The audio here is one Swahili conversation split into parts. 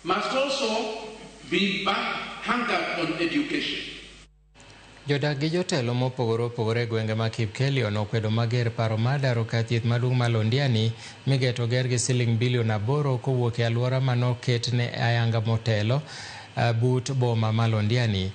must also be anchored on education. Jodak gi jotelo mopogore opogore gwenge ma Kipkelion okwedo mager paro mar daro kar thieth maduong' ma Londiani migeto ger gi siling bilion 8 kowuok e alwora manoketne ayanga motelo but boma ma Londiani.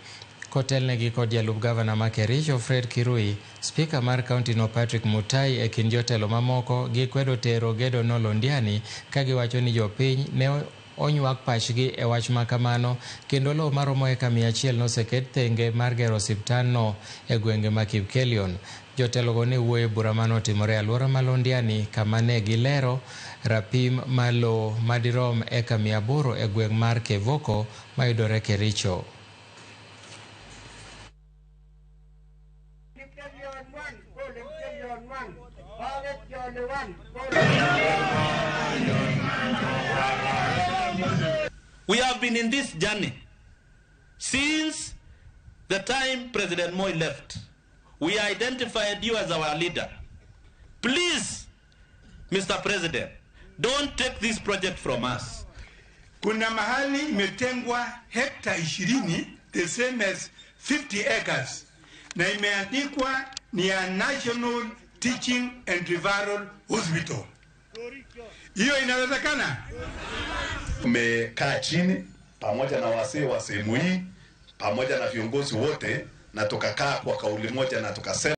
Kotelnegi kod jalup gavana ma Kericho Fred Kirui, spika mar kaunti no Patrick Mutai e kind jotelo mamoko gikwedo tero gedo no Londiani ka giwacho ni jopiny ne onyuak pachgi e wach makamano kendo lo maromo eka 100 noseket thenge mar gero osiptal no e gwenge ma Kipkelion. Jotelogo ne wuoyo e bura manotimore alwora ma Londiani kama ne gilero rapim malo madirom eka 800 e gweng' mar Kevoko mayudore Kericho. We have been in this journey since the time President Moi left. We identified you as our leader. Please, Mr. President, don't take this project from us. Kuna mahali imetengwa hekta 20, the same as 50 acres, na imeandikwa ni ya National Teaching and Referral Hospital. Hiyo inawezekana? Tumekaa chini pamoja na wasee wa sehemu hii pamoja na viongozi wote na tukakaa kwa kauli moja na tukasema